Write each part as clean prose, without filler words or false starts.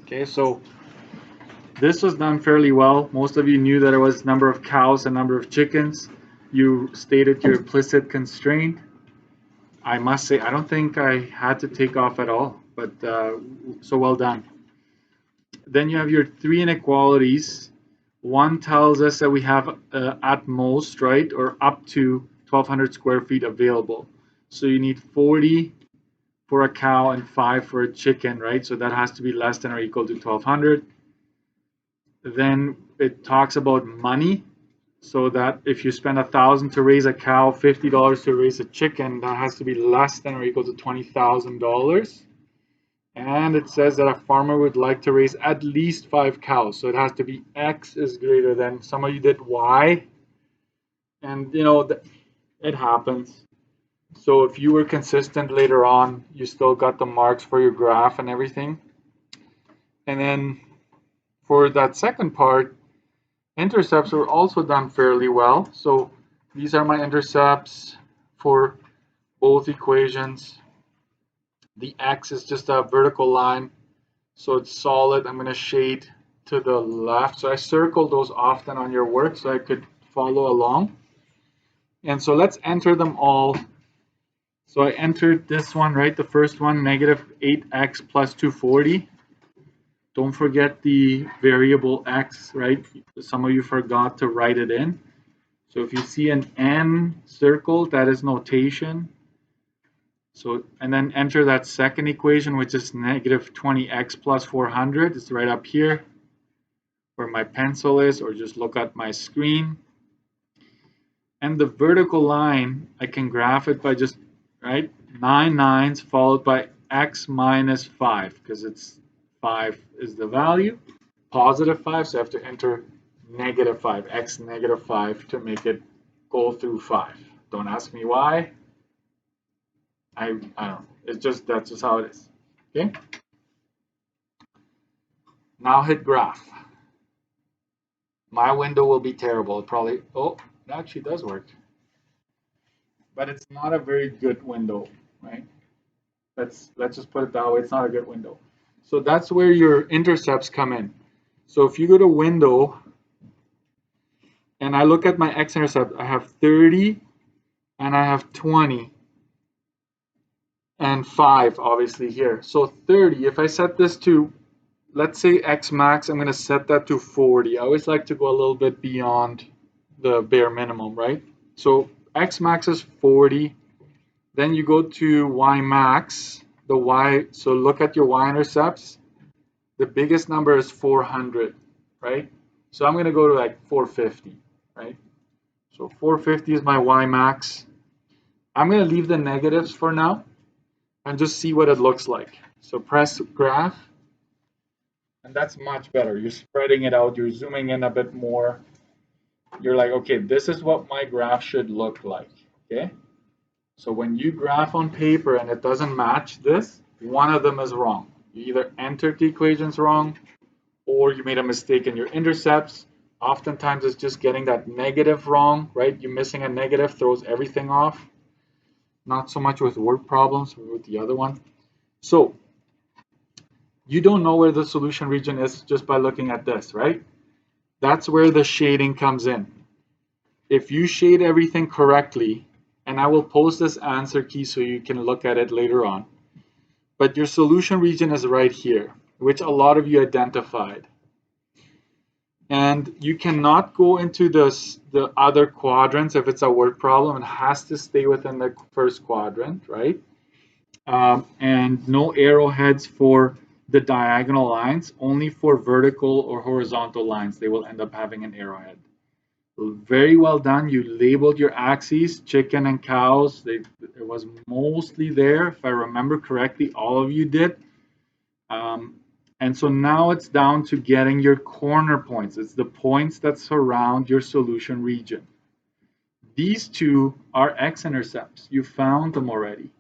Okay, so this was done fairly well. Most of you knew that it was number of cows and number of chickens. You stated your implicit constraint. I must say, I don't think I had to take off at all, but so well done. Then you have your three inequalities. One tells us that we have at most, right, or up to 1,200 square feet available. So you need 40 for a cow and 5 for a chicken, right? So that has to be less than or equal to 1,200. Then it talks about money, so that if you spend 1,000 to raise a cow, $50 to raise a chicken, that has to be less than or equal to $20,000. And it says that a farmer would like to raise at least 5 cows, so it has to be X is greater than. Some of you did Y, and you know it happens. So if you were consistent later on, you still got the marks for your graph and everything. And then for that second part, intercepts were also done fairly well. So these are my intercepts for both equations. The X is just a vertical line, so it's solid. I'm going to shade to the left. So I circled those often on your work so I could follow along. And so let's enter them all. So I entered this one, right? The first one, negative 8x plus 240. Don't forget the variable x, right? Some of you forgot to write it in. So if you see an N circled, that is notation. So, and then enter that second equation, which is negative 20x plus 400. It's right up here where my pencil is, or just look at my screen. And the vertical line, I can graph it by just, right, 9 nines followed by x minus 5, because it's 5 is the value, positive 5, so I have to enter negative 5, x negative 5 to make it go through 5. Don't ask me why. I don't know. It's just, that's just how it is. Okay. Now hit graph. My window will be terrible. It probably, oh, it actually does work. But it's not a very good window, right? Let's just put it that way. It's not a good window. So that's where your intercepts come in. So if you go to window and I look at my x-intercept, I have 30 and I have 20. And 5 obviously here. So 30, if I set this to, let's say x max, I'm going to set that to 40. I always like to go a little bit beyond the bare minimum, right? So x max is 40. Then you go to y max, the y, so look at your y-intercepts. The biggest number is 400, right? So I'm going to go to like 450, right? So 450 is my y max. I'm going to leave the negatives for now and just see what it looks like. So press graph, and that's much better. You're spreading it out, you're zooming in a bit more. You're like, okay, this is what my graph should look like, okay? So when you graph on paper and it doesn't match this, one of them is wrong. You either entered the equations wrong or you made a mistake in your intercepts. Oftentimes it's just getting that negative wrong, right? You missing a negative throws everything off. Not so much with word problems, but with the other one. So you don't know where the solution region is just by looking at this, right? That's where the shading comes in. If you shade everything correctly, and I will post this answer key so you can look at it later on, but your solution region is right here, which a lot of you identified. And you cannot go into the other quadrants if it's a word problem. It has to stay within the first quadrant, right? And no arrowheads for the diagonal lines, only for vertical or horizontal lines. They will end up having an arrowhead. Very well done. You labeled your axes, chicken and cows. It was mostly there. If I remember correctly, all of you did. And so now it's down to getting your corner points. It's the points that surround your solution region. These two are x-intercepts. You found them already,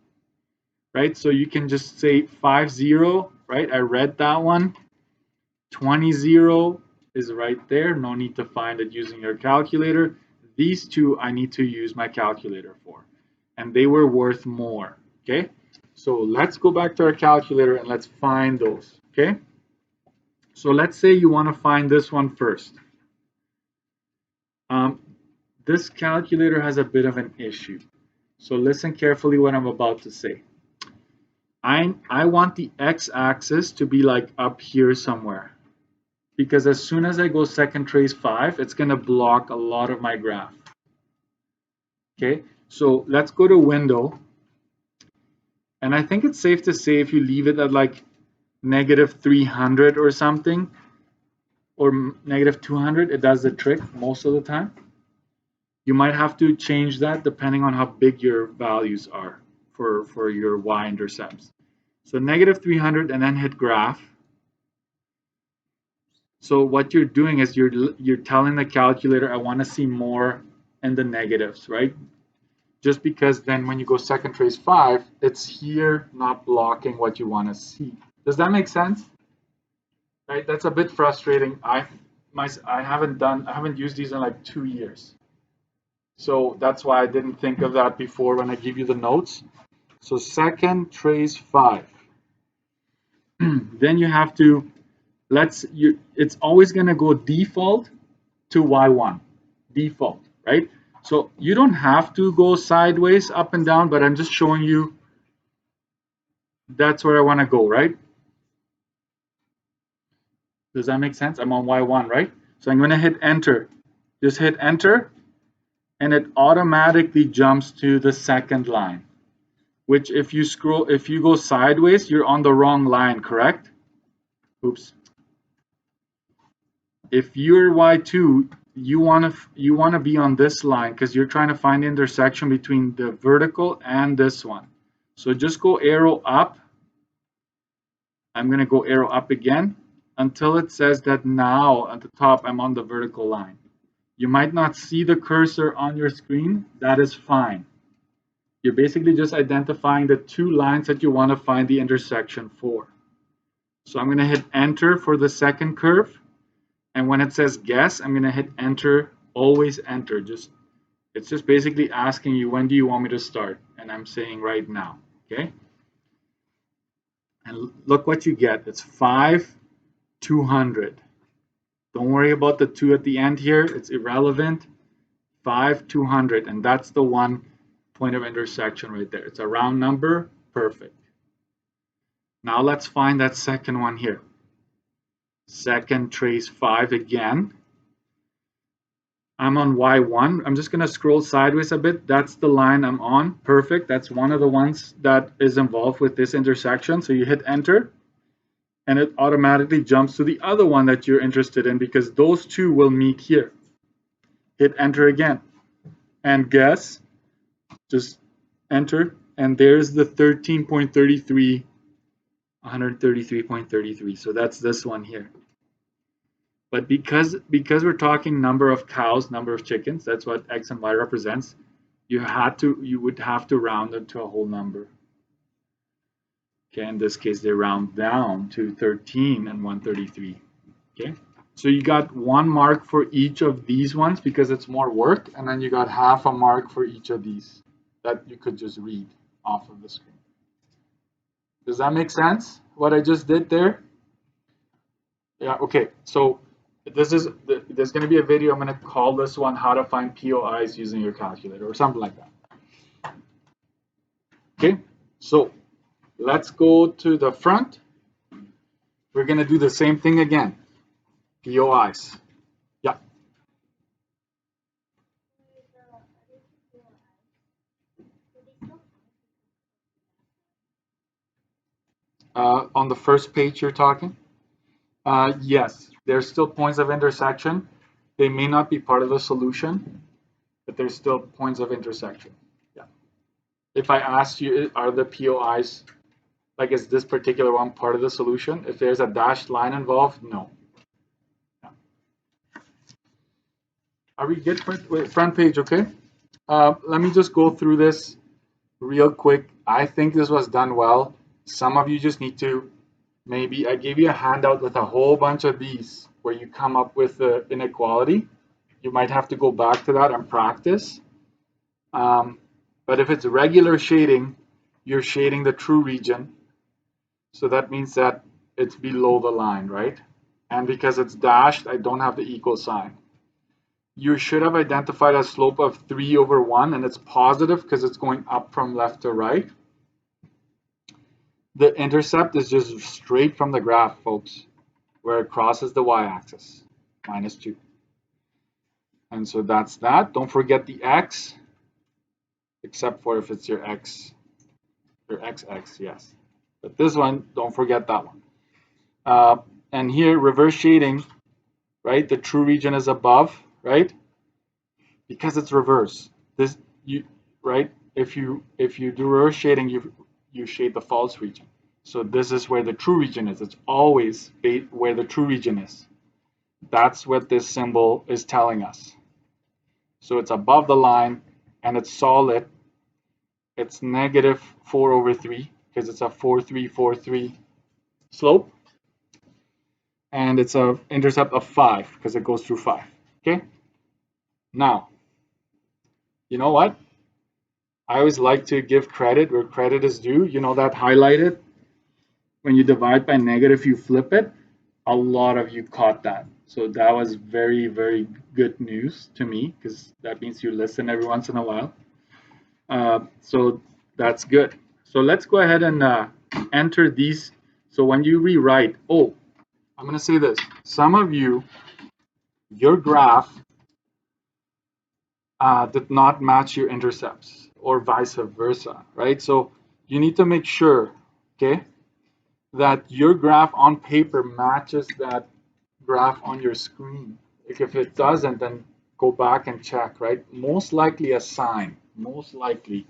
right? So you can just say 5, 0, right? I read that one. 20, 0 is right there. No need to find it using your calculator. These two I need to use my calculator for. And they were worth more, okay? So let's go back to our calculator and let's find those, okay? So let's say you want to find this one first. This calculator has a bit of an issue. So listen carefully what I'm about to say. I want the x-axis to be like up here somewhere, because as soon as I go second trace 5, it's going to block a lot of my graph. Okay, so let's go to window, and I think it's safe to say if you leave it at like -300 or something, or -200, it does the trick most of the time. You might have to change that depending on how big your values are for your y-intercepts. So -300 and then hit graph. So what you're doing is you're telling the calculator, I want to see more in the negatives, right? Just because then when you go second trace 5, it's here not blocking what you want to see. Does that make sense? Right? That's a bit frustrating. I haven't used these in like 2 years. So that's why I didn't think of that before when I give you the notes. So second trace 5. Then you have to it's always going to go default to y1, default, right? So you don't have to go sideways up and down, but I'm just showing you that's where I want to go, right? Does that make sense? I'm on y1, right? So I'm going to hit enter. Just hit enter, and it automatically jumps to the second line, which if you go sideways, you're on the wrong line, correct? Oops. If you're y2, you want to be on this line because you're trying to find the intersection between the vertical and this one. So just go arrow up. I'm going to go arrow up again until it says that now at the top I'm on the vertical line. You might not see the cursor on your screen. That is fine. You're basically just identifying the two lines that you want to find the intersection for. So I'm going to hit enter for the second curve. And when it says guess, I'm going to hit enter, always enter. It's just basically asking you, when do you want me to start? And I'm saying right now, okay? And look what you get. It's 5, 200. Don't worry about the 2 at the end here. It's irrelevant. 5, 200. And that's the one point of intersection right there. It's a round number. Perfect. Now let's find that second one here. Second trace 5 again. I'm on y1. I'm just going to scroll sideways a bit. That's the line I'm on. Perfect. That's one of the ones that is involved with this intersection. So you hit enter, and it automatically jumps to the other one that you're interested in because those two will meet here. Hit enter again. And guess, just enter, and there's the 13.33, 133.33. So that's this one here. But because we're talking number of cows, number of chickens, that's what X and Y represents, you would have to round it to a whole number. Okay, in this case, they round down to 13 and 133. Okay, so you got 1 mark for each of these ones because it's more work, and then you got half a mark for each of these that you could just read off of the screen. Does that make sense, what I just did there? Yeah, okay, so there's going to be a video. I'm going to call this one how to find POIs using your calculator or something like that. Okay, so let's go to the front. We're going to do the same thing again. POIs. Yeah. On the first page you're talking? Yes, there's still points of intersection. They may not be part of the solution, but there's still points of intersection. Yeah. If I asked you, are the POIs, like is this particular one part of the solution? If there's a dashed line involved, no. Yeah. Are we good? Front page, okay? Let me just go through this real quick. I think this was done well. Some of you just need to, maybe I gave you a handout with a whole bunch of these where you come up with the inequality. You might have to go back to that and practice. But if it's regular shading, you're shading the true region. So that means that it's below the line, right? And because it's dashed, I don't have the equal sign. You should have identified a slope of 3 over 1, and it's positive because it's going up from left to right. The intercept is just straight from the graph, folks, where it crosses the y-axis, -2. And so that's that. Don't forget the x, except for if it's your x, your xx, yes. But this one, don't forget that one. And here, reverse shading, right? The true region is above, right? Because it's reverse. This right? If you do reverse shading, you shade the false region. So this is where the true region is. It's always where the true region is. That's what this symbol is telling us. So it's above the line and it's solid. It's -4 over 3 because it's a 4, 3, 4, 3 slope. And it's an intercept of 5 because it goes through 5. Okay? Now, you know what? I always like to give credit where credit is due. You know that highlighted? When you divide by negative, you flip it. A lot of you caught that. So that was very, very good news to me because that means you listen every once in a while. So that's good. So let's go ahead and enter these. So when you rewrite, oh, I'm going to say this. Some of you, your graph did not match your intercepts or vice versa, right? So you need to make sure, okay, that your graph on paper matches that graph on your screen. If it doesn't, then go back and check, right? Most likely a sign, most likely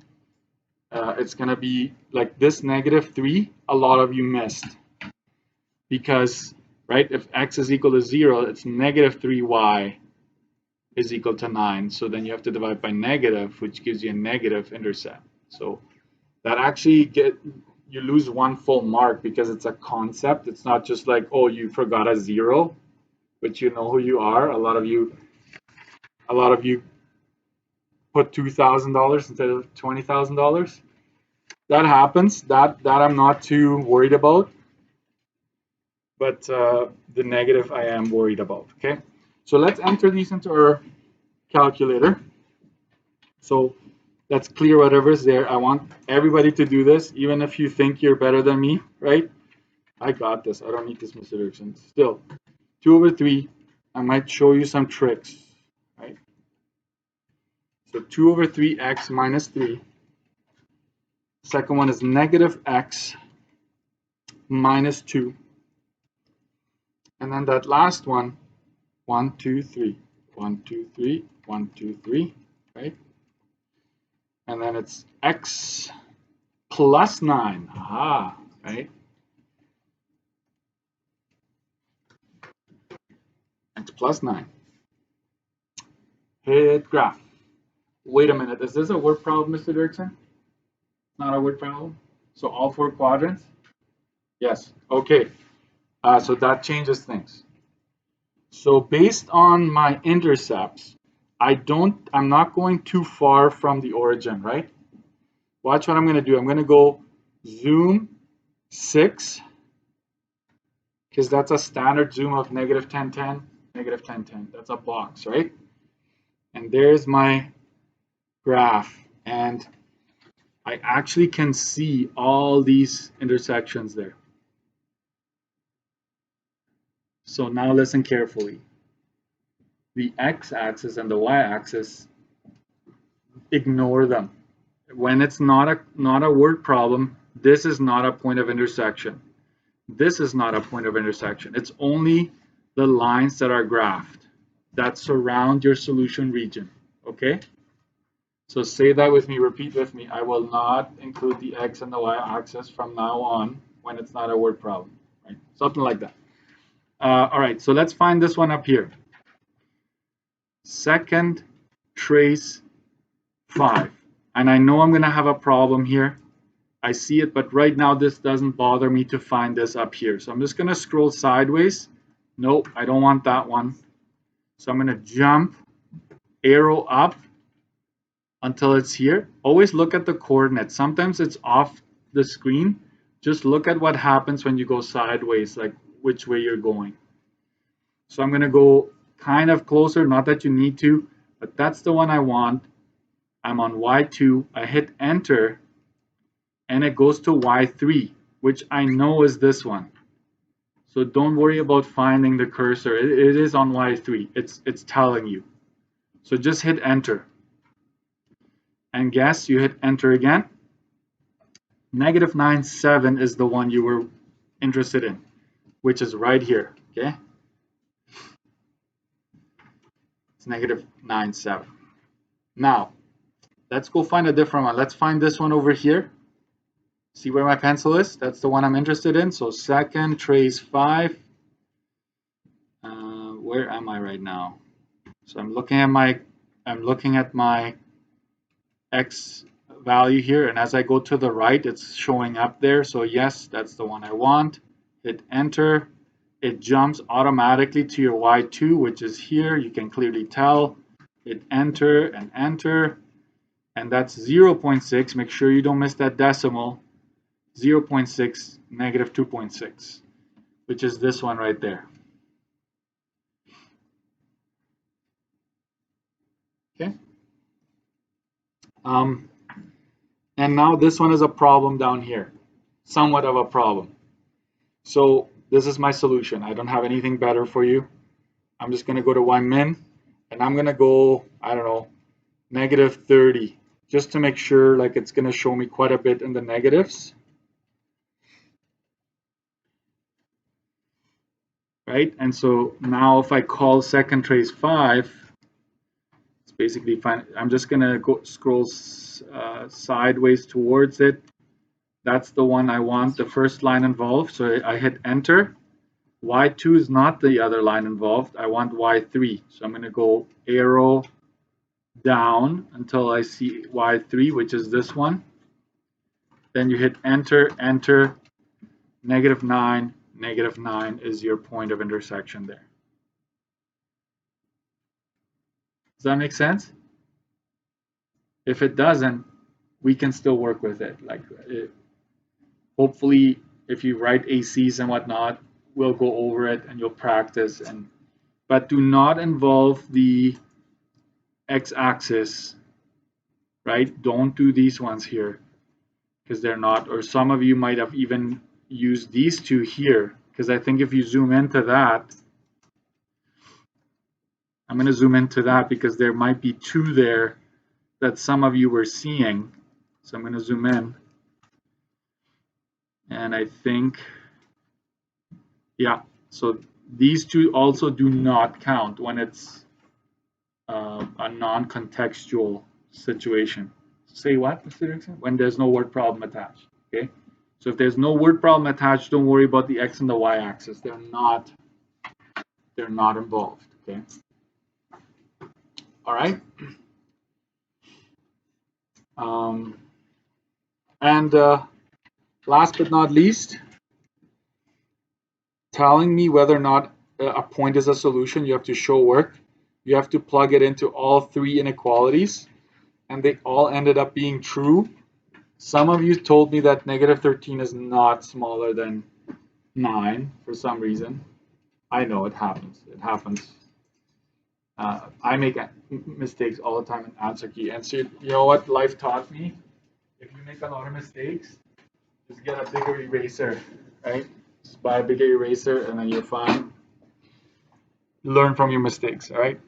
it's going to be like this -3, a lot of you missed. Because, right, if x is equal to 0, it's -3y is equal to 9. So then you have to divide by negative, which gives you a negative intercept. So that actually you lose 1 full mark because it's a concept. It's not just like, oh, you forgot a 0, but you know who you are. A lot of you put $2,000 instead of $20,000. That happens. That I'm not too worried about. But the negative I am worried about. Okay, so let's enter these into our calculator. So let's clear whatever's there. I want everybody to do this, even if you think you're better than me, right? I got this. I don't need this, Mr. Dixon. Still, 2 over 3. I might show you some tricks, right? So 2 over 3x minus 3. Second one is -x minus 2. And then that last one, 1, 2, 3. 1, 2, 3. 1, 2, 3, right? And then it's x plus 9. Aha, right? X plus 9. Hit graph. Wait a minute. Is this a word problem, Mr. Dirksen? Not a word problem? So all 4 quadrants? Yes. Okay. So that changes things. So based on my intercepts, I'm not going too far from the origin, right? Watch what I'm going to do. I'm going to go zoom 6, because that's a standard zoom of -10, 10, -10, 10. That's a box, right? And there's my graph. And I actually can see all these intersections there. So now listen carefully. The x-axis and the y-axis, ignore them. When it's not a word problem, this is not a point of intersection. This is not a point of intersection. It's only the lines that are graphed that surround your solution region, okay? So say that with me, repeat with me. I will not include the x and the y-axis from now on when it's not a word problem, right? Something like that. All right, so let's find this one up here. Second trace 5. And I know I'm going to have a problem here. I see it, but right now this doesn't bother me to find this up here. So I'm just going to scroll sideways. Nope, I don't want that one. So I'm going to jump, arrow up until it's here. Always look at the coordinates. Sometimes it's off the screen. Just look at what happens when you go sideways, like which way you're going. So I'm going to go kind of closer, not that you need to, but that's the one I want. I'm on Y2, I hit enter, and it goes to Y3, which I know is this one. So don't worry about finding the cursor. It is on Y3. It's telling you. So just hit enter. And guess you hit enter again. Negative 97 is the one you were interested in, which is right here. Okay. It's negative 97. Now, let's go find a different one. Let's find this one over here. See where my pencil is? That's the one I'm interested in. So second trace 5. Where am I right now? So I'm looking at my X value here, and as I go to the right, it's showing up there. So yes, that's the one I want. Hit enter. It jumps automatically to your Y2, which is here. You can clearly tell. Hit enter and enter. And that's 0.6. Make sure you don't miss that decimal. 0.6, negative 2.6, which is this one right there. Okay. And now this one is a problem down here. Somewhat of a problem. So this is my solution. I don't have anything better for you. I'm just going to go to YMin, and I'm going to go, I don't know, negative 30, just to make sure like it's going to show me quite a bit in the negatives. Right? And so now if I call second trace 5, it's basically fine. I'm just going to go scroll sideways towards it. That's the one I want, the first line involved. So I hit enter. Y2 is not the other line involved. I want Y3. So I'm going to go arrow down until I see Y3, which is this one. Then you hit enter, enter, negative 9. Negative 9 is your point of intersection there. Does that make sense? If it doesn't, we can still work with it. Hopefully, if you write ACs and whatnot, we'll go over it and you'll practice. But do not involve the x-axis, right? Don't do these ones here because they're not. Or some of you might have even used these two here, because I think if you zoom into that, I'm going to zoom into that because there might be two there that some of you were seeing. So I'm going to zoom in. And I think, yeah, so these two also do not count when it's a non-contextual situation. Say what, Mr. Dixon? When there's no word problem attached, okay? So if there's no word problem attached, don't worry about the X and the Y axis. They're not involved, okay? All right. And last but not least, telling me whether or not a point is a solution, you have to show work. You have to plug it into all three inequalities, and they all ended up being true. Some of you told me that negative 13 is not smaller than 9 for some reason. I know it happens. It happens. I make mistakes all the time in answer key. And so, you know what life taught me? If you make a lot of mistakes, just get a bigger eraser, right? Just buy a bigger eraser and then you're fine. Learn from your mistakes, all right?